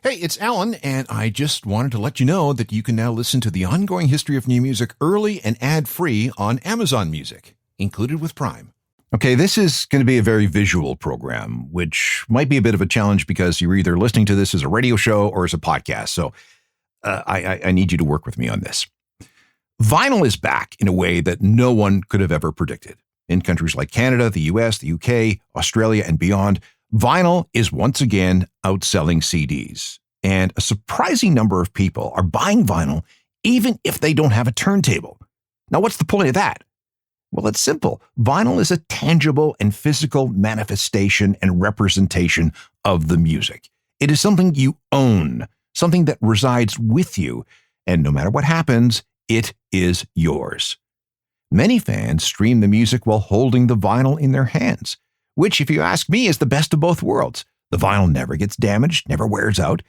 Hey, it's Alan, and I just wanted to let you know that you can now listen to the ongoing history of new music early and ad-free on Amazon Music, included with Prime. Okay, this is going to be a very visual program, which might be a bit of a challenge because you're either listening to this as a radio show or as a podcast, so I need you to work with me on this. Vinyl is back in a way that no one could have ever predicted. In countries like Canada, the US, the UK, Australia, and beyond, vinyl is once again outselling CDs. And a surprising number of people are buying vinyl even if they don't have a turntable. Now, what's the point of that? Well, it's simple. Vinyl is a tangible and physical manifestation and representation of the music. It is something you own, something that resides with you, and no matter what happens, it is yours. Many fans stream the music while holding the vinyl in their hands, which, if you ask me, is the best of both worlds. The vinyl never gets damaged, never wears out,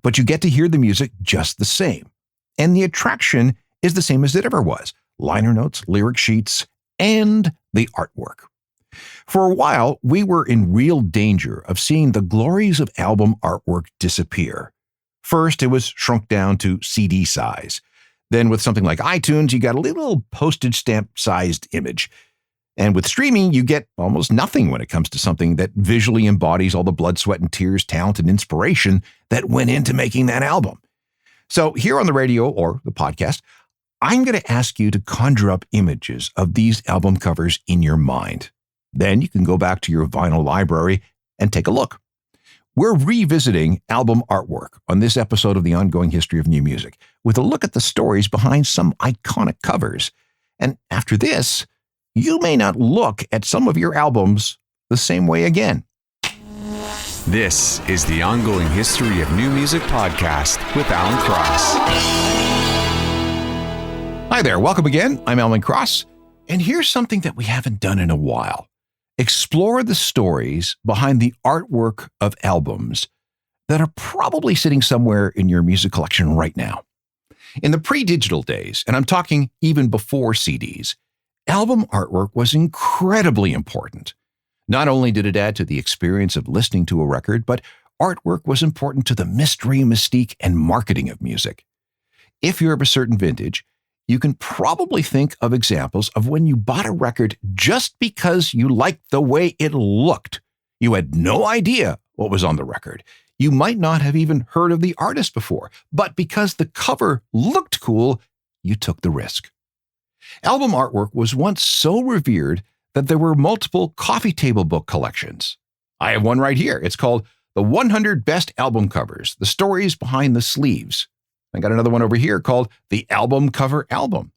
but you get to hear the music just the same. And the attraction is the same as it ever was: liner notes, lyric sheets, and the artwork. For a while, we were in real danger of seeing the glories of album artwork disappear. First, it was shrunk down to CD size. Then with something like iTunes, you got a little postage stamp-sized image. And with streaming, you get almost nothing when it comes to something that visually embodies all the blood, sweat, and tears, talent, and inspiration that went into making that album. So here on the radio or the podcast, I'm going to ask you to conjure up images of these album covers in your mind. Then you can go back to your vinyl library and take a look. We're revisiting album artwork on this episode of the ongoing history of new music, with a look at the stories behind some iconic covers. And after this, you may not look at some of your albums the same way again. This is the Ongoing History of New Music podcast with Alan Cross. Hi there, welcome again. I'm Alan Cross, and here's something that we haven't done in a while. Explore the stories behind the artwork of albums that are probably sitting somewhere in your music collection right now. In the pre-digital days, and I'm talking even before CDs, album artwork was incredibly important. Not only did it add to the experience of listening to a record, but artwork was important to the mystery, mystique, and marketing of music. If you're of a certain vintage, you can probably think of examples of when you bought a record just because you liked the way it looked. You had no idea what was on the record. You might not have even heard of the artist before, but because the cover looked cool, you took the risk. Album artwork was once so revered that there were multiple coffee table book collections. I have one right here. It's called The 100 Best Album Covers, The Stories Behind the Sleeves. I got another one over here called The Album Cover Album.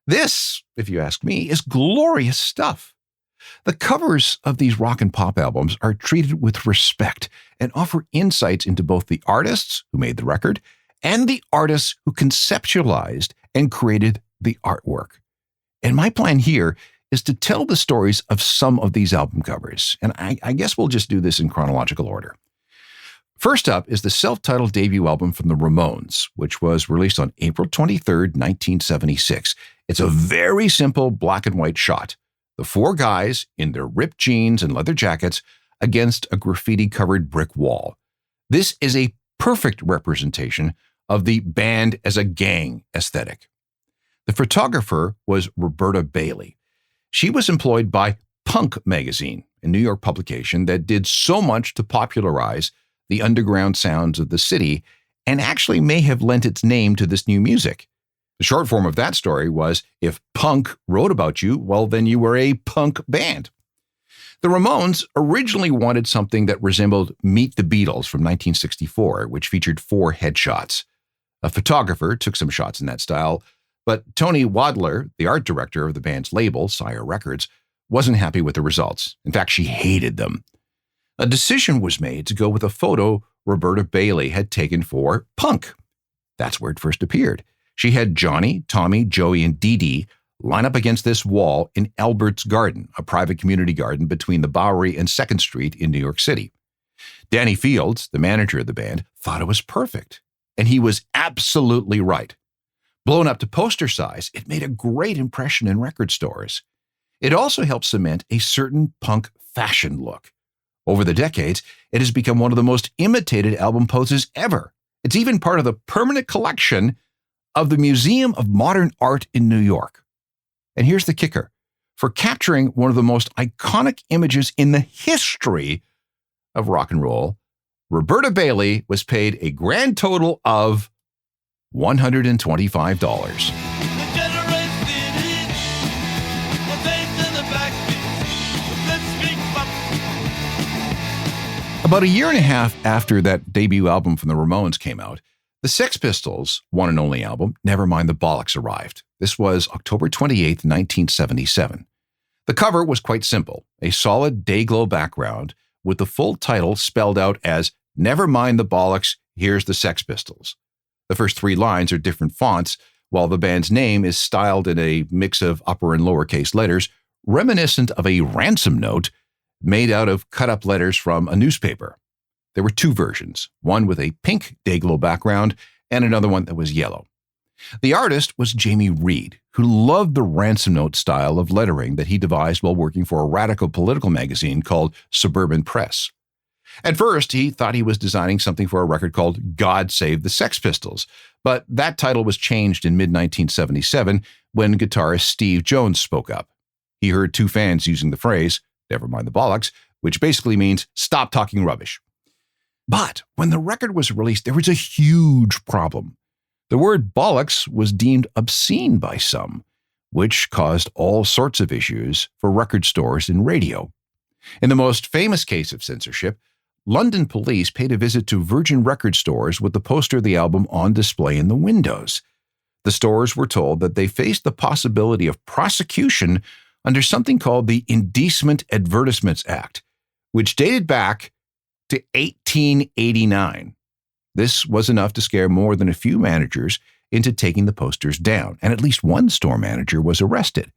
This, if you ask me, is glorious stuff. The covers of these rock and pop albums are treated with respect and offer insights into both the artists who made the record and the artists who conceptualized and created the artwork. And my plan here is to tell the stories of some of these album covers, and I guess we'll just do this in chronological order. First up is the self-titled debut album from the Ramones, which was released on April 23rd, 1976. It's a very simple black and white shot. The four guys in their ripped jeans and leather jackets against a graffiti-covered brick wall. This is a perfect representation of the band as a gang aesthetic. The photographer was Roberta Bailey. She was employed by Punk magazine, a New York publication that did so much to popularize the underground sounds of the city and actually may have lent its name to this new music. The short form of that story was, if punk wrote about you, well, then you were a punk band. The Ramones originally wanted something that resembled Meet the Beatles from 1964, which featured 4 headshots. A photographer took some shots in that style, but Tony Wadler, the art director of the band's label, Sire Records, wasn't happy with the results. In fact, she hated them. A decision was made to go with a photo Roberta Bailey had taken for Punk. That's where it first appeared. She had Johnny, Tommy, Joey, and Dee Dee line up against this wall in Albert's Garden, a private community garden between the Bowery and 2nd Street in New York City. Danny Fields, the manager of the band, thought it was perfect, and he was absolutely right. Blown up to poster size, it made a great impression in record stores. It also helped cement a certain punk fashion look. Over the decades, it has become one of the most imitated album poses ever. It's even part of the permanent collection of the Museum of Modern Art in New York. And here's the kicker. For capturing one of the most iconic images in the history of rock and roll, Roberta Bailey was paid a grand total of $125. About a year and a half after that debut album from the Ramones came out, the Sex Pistols' one and only album, Nevermind the Bollocks, arrived. This was October 28, 1977. The cover was quite simple, a solid day-glow background with the full title spelled out as Nevermind the Bollocks, Here's the Sex Pistols. The first three lines are different fonts, while the band's name is styled in a mix of upper and lowercase letters, reminiscent of a ransom note made out of cut-up letters from a newspaper. There were two versions, one with a pink day-glow background and another one that was yellow. The artist was Jamie Reed, who loved the ransom note style of lettering that he devised while working for a radical political magazine called Suburban Press. At first, he thought he was designing something for a record called God Save the Sex Pistols, but that title was changed in mid-1977 when guitarist Steve Jones spoke up. He heard two fans using the phrase, Never mind the bollocks, which basically means stop talking rubbish. But when the record was released, there was a huge problem. The word bollocks was deemed obscene by some, which caused all sorts of issues for record stores and radio. In the most famous case of censorship, London police paid a visit to Virgin record stores with the poster of the album on display in the windows. The stores were told that they faced the possibility of prosecution under something called the Indecent Advertisements Act, which dated back to 1889. This was enough to scare more than a few managers into taking the posters down, and at least one store manager was arrested.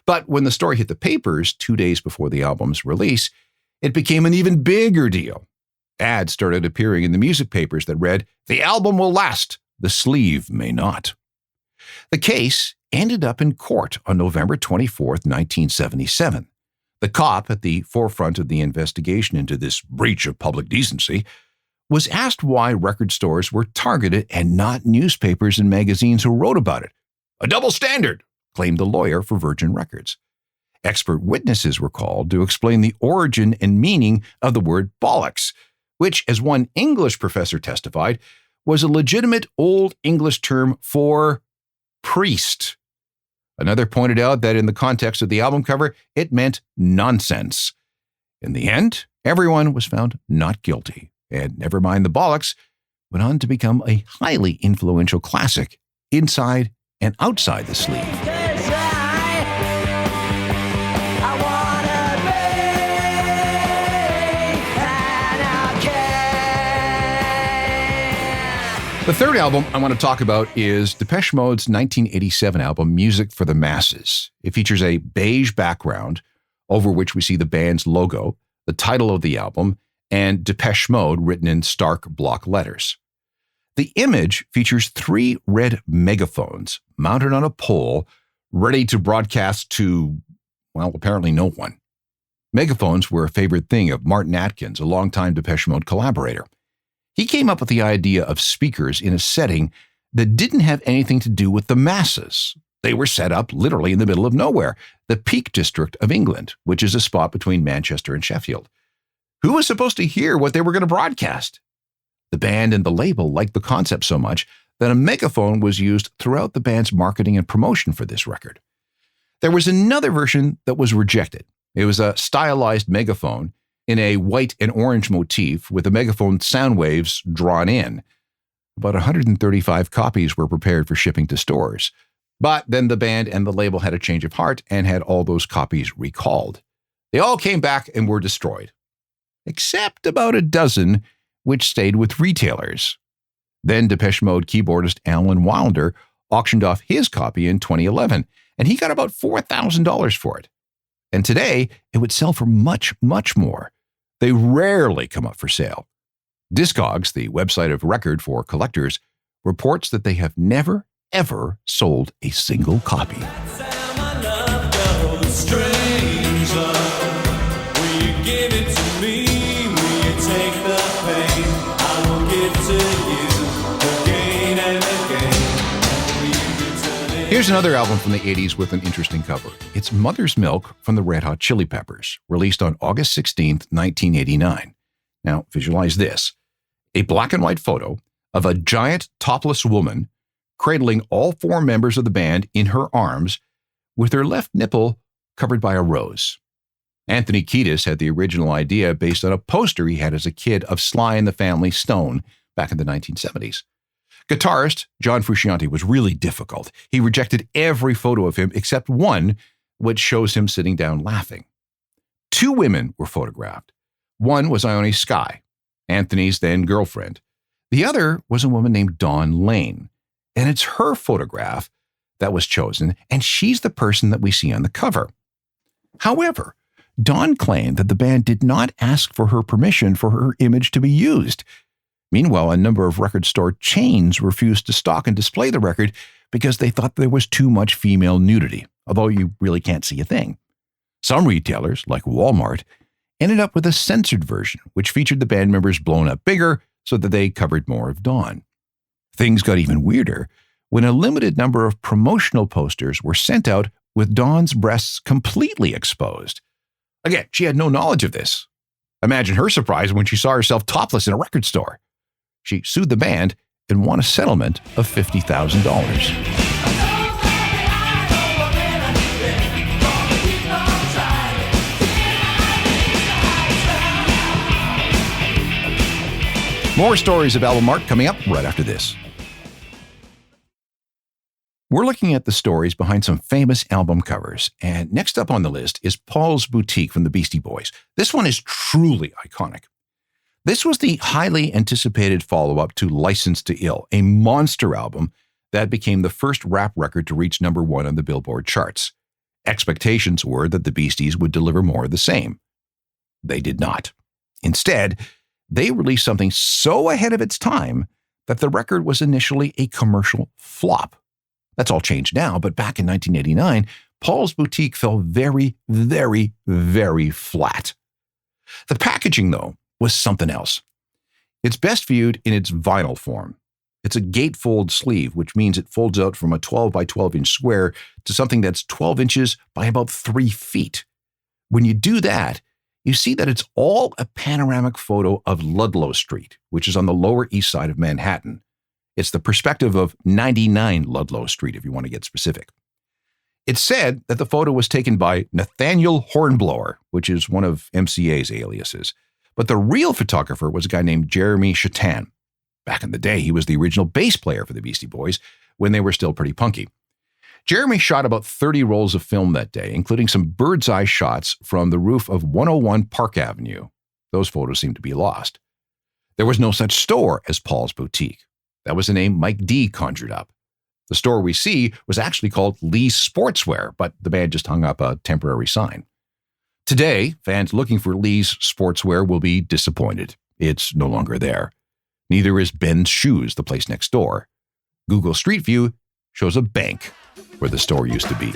But when the story hit the papers 2 days before the album's release, it became an even bigger deal. Ads started appearing in the music papers that read, "The album will last, the sleeve may not." The case ended up in court on November 24, 1977. The cop at the forefront of the investigation into this breach of public decency was asked why record stores were targeted and not newspapers and magazines who wrote about it. "A double standard," claimed the lawyer for Virgin Records. Expert witnesses were called to explain the origin and meaning of the word bollocks, which, as one English professor testified, was a legitimate Old English term for priest. Another pointed out that in the context of the album cover, it meant nonsense. In the end, everyone was found not guilty, and Nevermind the Bollocks went on to become a highly influential classic inside and outside the sleeve. The third album I want to talk about is Depeche Mode's 1987 album, Music for the Masses. It features a beige background over which we see the band's logo, the title of the album, and Depeche Mode written in stark block letters. The image features 3 red megaphones mounted on a pole, ready to broadcast to, well, apparently no one. Megaphones were a favorite thing of Martin Atkins, a longtime Depeche Mode collaborator. He came up with the idea of speakers in a setting that didn't have anything to do with the masses. They were set up literally in the middle of nowhere, the Peak District of England, which is a spot between Manchester and Sheffield. Who was supposed to hear what they were going to broadcast? The band and the label liked the concept so much that a megaphone was used throughout the band's marketing and promotion for this record. There was another version that was rejected. It was a stylized megaphone in a white and orange motif with the megaphone sound waves drawn in. About 135 copies were prepared for shipping to stores. But then the band and the label had a change of heart and had all those copies recalled. They all came back and were destroyed, except about a dozen which stayed with retailers. Then Depeche Mode keyboardist Alan Wilder auctioned off his copy in 2011, and he got about $4,000 for it. And today, it would sell for much, much more. They rarely come up for sale. Discogs, the website of record for collectors, reports that they have never, ever sold a single copy. Strange love, will you give it to me? Here's another album from the 80s with an interesting cover. It's Mother's Milk from the Red Hot Chili Peppers, released on August 16th, 1989. Now, visualize this. A black and white photo of a giant topless woman cradling all four members of the band in her arms with her left nipple covered by a rose. Anthony Kiedis had the original idea based on a poster he had as a kid of Sly and the Family Stone back in the 1970s. Guitarist John Frusciante was really difficult. He rejected every photo of him except one, which shows him sitting down laughing. Two women were photographed. One was Ione Skye, Anthony's then girlfriend. The other was a woman named Dawn Lane, and it's her photograph that was chosen, and she's the person that we see on the cover. However, Dawn claimed that the band did not ask for her permission for her image to be used. Meanwhile, a number of record store chains refused to stock and display the record because they thought there was too much female nudity, although you really can't see a thing. Some retailers, like Walmart, ended up with a censored version, which featured the band members blown up bigger so that they covered more of Dawn. Things got even weirder when a limited number of promotional posters were sent out with Dawn's breasts completely exposed. Again, she had no knowledge of this. Imagine her surprise when she saw herself topless in a record store. She sued the band and won a settlement of $50,000. More stories of album art coming up right after this. We're looking at the stories behind some famous album covers, and next up on the list is Paul's Boutique from the Beastie Boys. This one is truly iconic. This was the highly anticipated follow-up to License to Ill, a monster album that became the first rap record to reach number one on the Billboard charts. Expectations were that the Beasties would deliver more of the same. They did not. Instead, they released something so ahead of its time that the record was initially a commercial flop. That's all changed now, but back in 1989, Paul's Boutique fell very, very, very flat. The packaging, though, was something else. It's best viewed in its vinyl form. It's a gatefold sleeve, which means it folds out from a 12 by 12 inch square to something that's 12 inches by about 3 feet. When you do that, you see that it's all a panoramic photo of Ludlow Street, which is on the Lower East Side of Manhattan. It's the perspective of 99 Ludlow Street, if you want to get specific. It's said that the photo was taken by Nathaniel Hornblower, which is one of MCA's aliases. But the real photographer was a guy named Jeremy Chatan. Back in the day, he was the original bass player for the Beastie Boys when they were still pretty punky. Jeremy shot about 30 rolls of film that day, including some bird's eye shots from the roof of 101 Park Avenue. Those photos seem to be lost. There was no such store as Paul's Boutique. That was a name Mike D conjured up. The store we see was actually called Lee's Sportswear, but the band just hung up a temporary sign. Today, fans looking for Lee's Sportswear will be disappointed. It's no longer there. Neither is Ben's Shoes, the place next door. Google Street View shows a bank where the store used to be.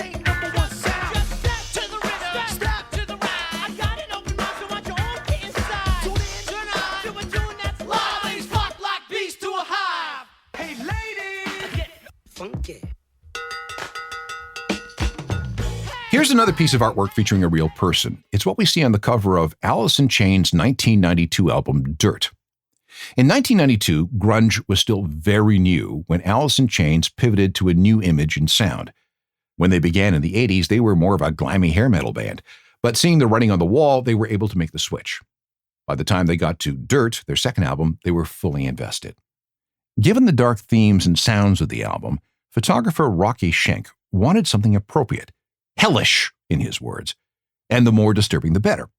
Here's another piece of artwork featuring a real person. It's what we see on the cover of Alice in Chains' 1992 album, Dirt. In 1992, grunge was still very new when Alice in Chains pivoted to a new image and sound. When they began in the 80s, they were more of a glammy hair metal band, but seeing the writing on the wall, they were able to make the switch. By the time they got to Dirt, their second album, they were fully invested. Given the dark themes and sounds of the album, photographer Rocky Schenk wanted something appropriate. Hellish, in his words, and the more disturbing the better.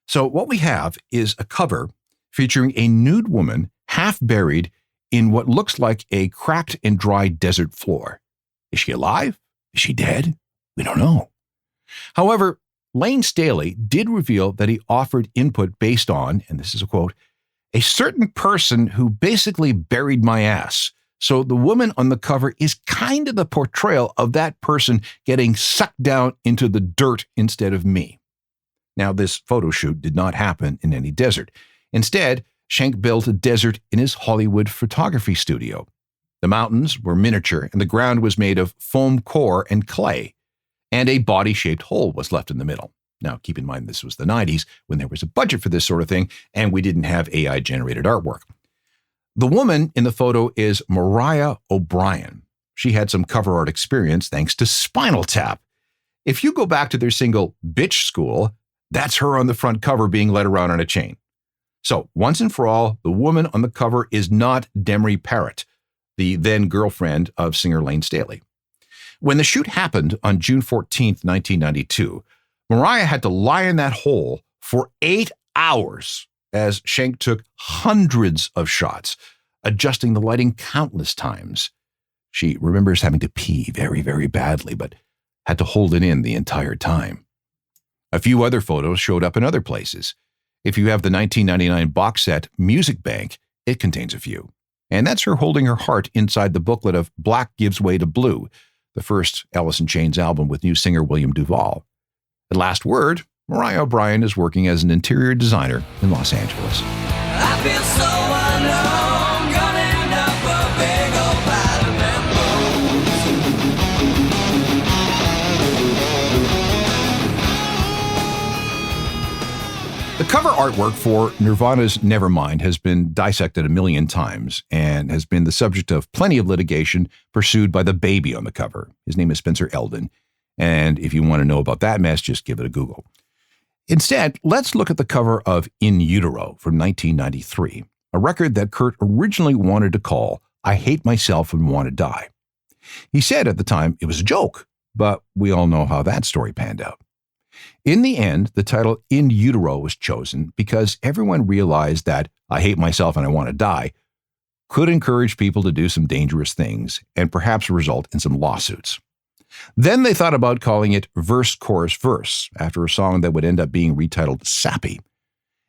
So what we have is a cover featuring a nude woman half buried in what looks like a cracked and dry desert floor. Is she alive? Is she dead? We don't know. However, Lane Staley did reveal that he offered input based on, and this is a quote, a certain person who basically buried my ass. So the woman on the cover is kind of the portrayal of that person getting sucked down into the dirt instead of me. Now, this photo shoot did not happen in any desert. Instead, Schenk built a desert in his Hollywood photography studio. The mountains were miniature, and the ground was made of foam core and clay, and a body-shaped hole was left in the middle. Now, keep in mind, this was the 90s when there was a budget for this sort of thing, and we didn't have AI-generated artwork. The woman in the photo is Mariah O'Brien. She had some cover art experience thanks to Spinal Tap. If you go back to their single Bitch School, that's her on the front cover being led around on a chain. So, once and for all, the woman on the cover is not Demery Parrott, the then girlfriend of singer Lane Staley. When the shoot happened on June 14th, 1992, Mariah had to lie in that hole for 8 hours as Schenk took hundreds of shots, adjusting the lighting countless times. She remembers having to pee very, very badly, but had to hold it in the entire time. A few other photos showed up in other places. If you have the 1999 box set Music Bank, it contains a few. And that's her holding her heart inside the booklet of Black Gives Way to Blue, the first Alice in Chains album with new singer William Duvall. At last word, Mariah O'Brien is working as an interior designer in Los Angeles. I feel so alone, gonna end up a big old pile of The cover artwork for Nirvana's Nevermind has been dissected a million times and has been the subject of plenty of litigation pursued by the baby on the cover. His name is Spencer Eldon. And if you want to know about that mess, just give it a Google. Instead, let's look at the cover of In Utero from 1993, a record that Kurt originally wanted to call I Hate Myself and Want to Die. He said at the time it was a joke, but we all know how that story panned out. In the end, the title In Utero was chosen because everyone realized that I Hate Myself and I Want to Die could encourage people to do some dangerous things and perhaps result in some lawsuits. Then they thought about calling it Verse, Chorus, Verse, after a song that would end up being retitled Sappy.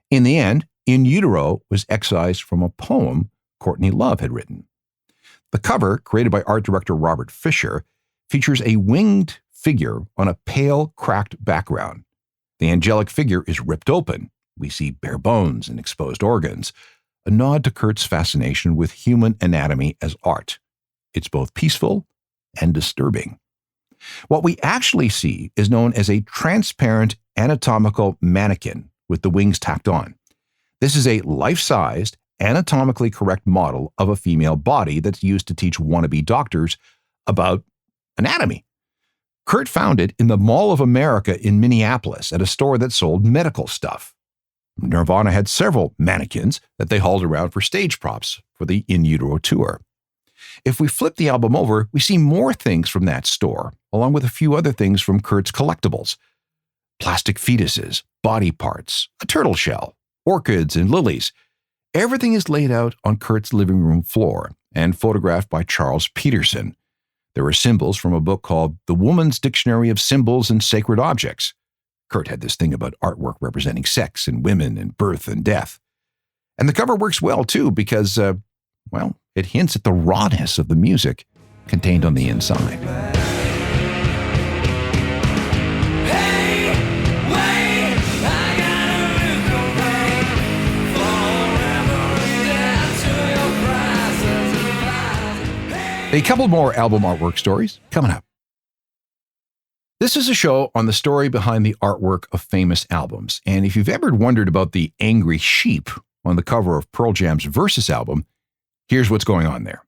In the end, In Utero was excised from a poem Courtney Love had written. The cover, created by art director Robert Fisher, features a winged figure on a pale, cracked background. The angelic figure is ripped open. We see bare bones and exposed organs, a nod to Kurt's fascination with human anatomy as art. It's both peaceful and disturbing. What we actually see is known as a transparent anatomical mannequin with the wings tacked on. This is a life-sized, anatomically correct model of a female body that's used to teach wannabe doctors about anatomy. Kurt found it in the Mall of America in Minneapolis at a store that sold medical stuff. Nirvana had several mannequins that they hauled around for stage props for the In Utero tour. If we flip the album over, we see more things from that store, along with a few other things from Kurt's collectibles. Plastic fetuses, body parts, a turtle shell, orchids and lilies. Everything is laid out on Kurt's living room floor and photographed by Charles Peterson. There are symbols from a book called The Woman's Dictionary of Symbols and Sacred Objects. Kurt had this thing about artwork representing sex and women and birth and death. And the cover works well, too, because, it hints at the rawness of the music contained on the inside. A couple more album artwork stories coming up. This is a show on the story behind the artwork of famous albums. And if you've ever wondered about the angry sheep on the cover of Pearl Jam's Versus album, here's what's going on there.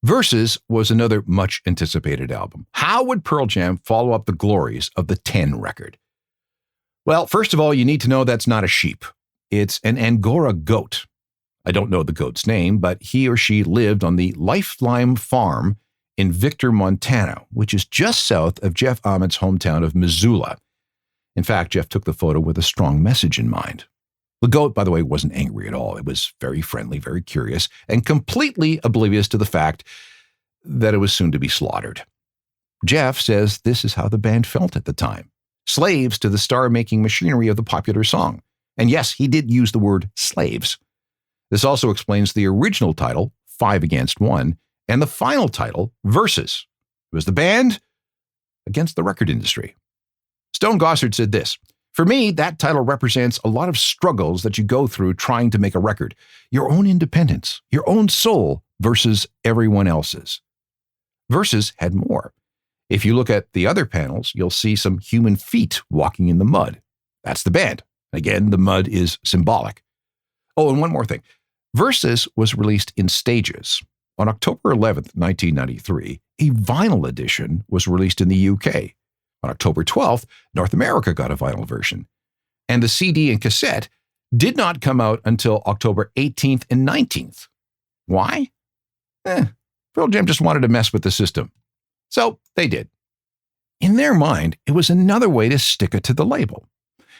Versus was another much anticipated album. How would Pearl Jam follow up the glories of the 10 record? Well, first of all, you need to know that's not a sheep. It's an Angora goat. I don't know the goat's name, but he or she lived on the Lifeline Farm in Victor, Montana, which is just south of Jeff Ahmett's hometown of Missoula. In fact, Jeff took the photo with a strong message in mind. The goat, by the way, wasn't angry at all. It was very friendly, very curious, and completely oblivious to the fact that it was soon to be slaughtered. Jeff says this is how the band felt at the time. Slaves to the star-making machinery of the popular song. And yes, he did use the word slaves. This also explains the original title, 5 Against 1, and the final title, Versus. It was the band against the record industry. Stone Gossard said this, For me, that title represents a lot of struggles that you go through trying to make a record. Your own independence, your own soul versus everyone else's. Versus had more. If you look at the other panels, you'll see some human feet walking in the mud. That's the band. Again, the mud is symbolic. Oh, and one more thing. Versus was released in stages. On October 11th, 1993, a vinyl edition was released in the UK. On October 12th, North America got a vinyl version. And the CD and cassette did not come out until October 18th and 19th. Why? Pearl Jam just wanted to mess with the system. So they did. In their mind, it was another way to stick it to the label.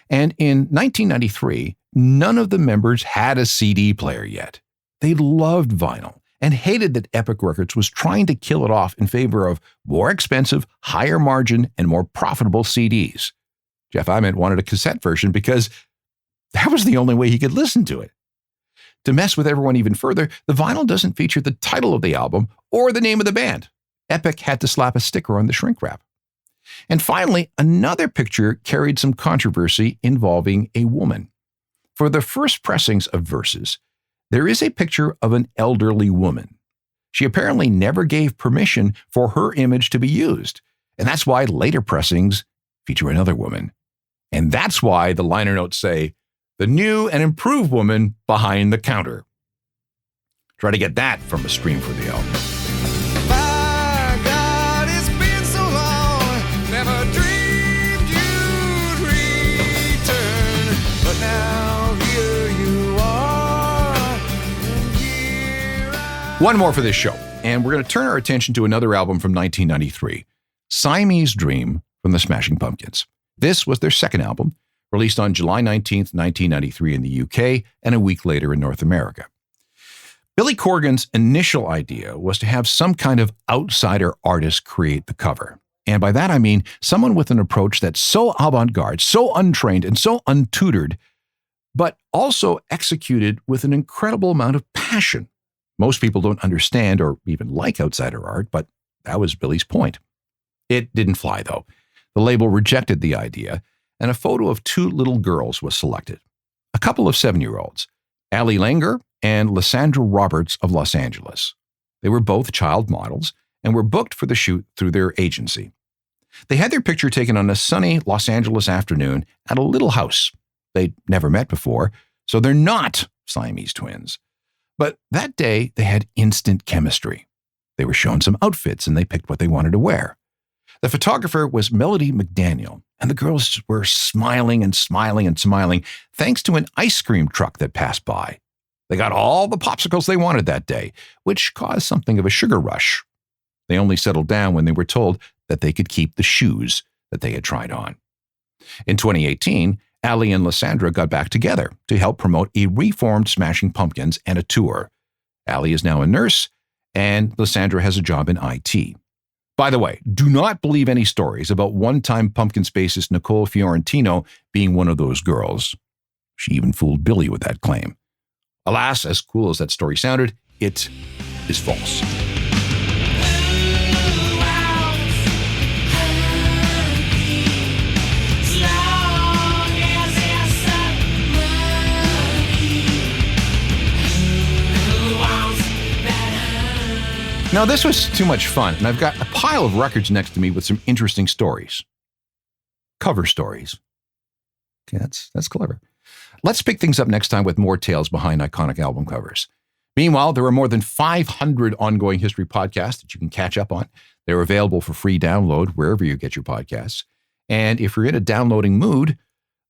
And in 1993, none of the members had a CD player yet. They loved vinyl and hated that Epic Records was trying to kill it off in favor of more expensive, higher margin, and more profitable CDs. Jeff Ament wanted a cassette version because that was the only way he could listen to it. To mess with everyone even further, the vinyl doesn't feature the title of the album or the name of the band. Epic had to slap a sticker on the shrink wrap. And finally, another picture carried some controversy involving a woman. For the first pressings of Versus, there is a picture of an elderly woman. She apparently never gave permission for her image to be used, and that's why later pressings feature another woman. And that's why the liner notes say, "The new and improved woman behind the counter." Try to get that from a stream for the album. My God, it's been so long. Never dreamed you'd return, but now here you are. And here I... One more for this show, and we're going to turn our attention to another album from 1993, Siamese Dream from the Smashing Pumpkins. This was their second album, released on July 19th, 1993 in the UK, and a week later in North America. Billy Corgan's initial idea was to have some kind of outsider artist create the cover. And by that I mean someone with an approach that's so avant-garde, so untrained, and so untutored, but also executed with an incredible amount of passion. Most people don't understand or even like outsider art, but that was Billy's point. It didn't fly, though. The label rejected the idea, and a photo of two little girls was selected. A couple of 7-year-olds, Ali Langer and Lysandra Roberts of Los Angeles. They were both child models and were booked for the shoot through their agency. They had their picture taken on a sunny Los Angeles afternoon at a little house. They'd never met before, so they're not Siamese twins. But that day, they had instant chemistry. They were shown some outfits and they picked what they wanted to wear. The photographer was Melody McDaniel, and the girls were smiling and smiling and smiling thanks to an ice cream truck that passed by. They got all the popsicles they wanted that day, which caused something of a sugar rush. They only settled down when they were told that they could keep the shoes that they had tried on. In 2018, Ali and Lysandra got back together to help promote a reformed Smashing Pumpkins and a tour. Ali is now a nurse, and Lysandra has a job in IT. By the way, do not believe any stories about one-time Pumpkins bassist Nicole Fiorentino being one of those girls. She even fooled Billy with that claim. Alas, as cool as that story sounded, it is false. Now, this was too much fun, and I've got a pile of records next to me with some interesting stories. Cover stories. Okay, that's clever. Let's pick things up next time with more tales behind iconic album covers. Meanwhile, there are more than 500 ongoing history podcasts that you can catch up on. They're available for free download wherever you get your podcasts. And if you're in a downloading mood,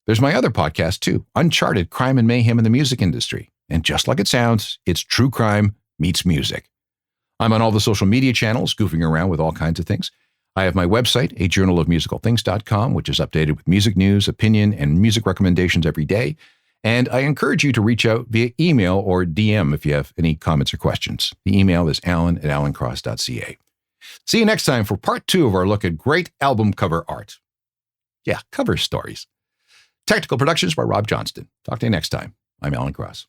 there's my other podcast too, Uncharted: Crime and Mayhem in the Music Industry. And just like it sounds, it's true crime meets music. I'm on all the social media channels, goofing around with all kinds of things. I have my website, ajournalofmusicalthings.com, which is updated with music news, opinion, and music recommendations every day. And I encourage you to reach out via email or DM if you have any comments or questions. The email is alan@alancross.ca. See you next time for part 2 of our look at great album cover art. Yeah, cover stories. Technical productions by Rob Johnston. Talk to you next time. I'm Alan Cross.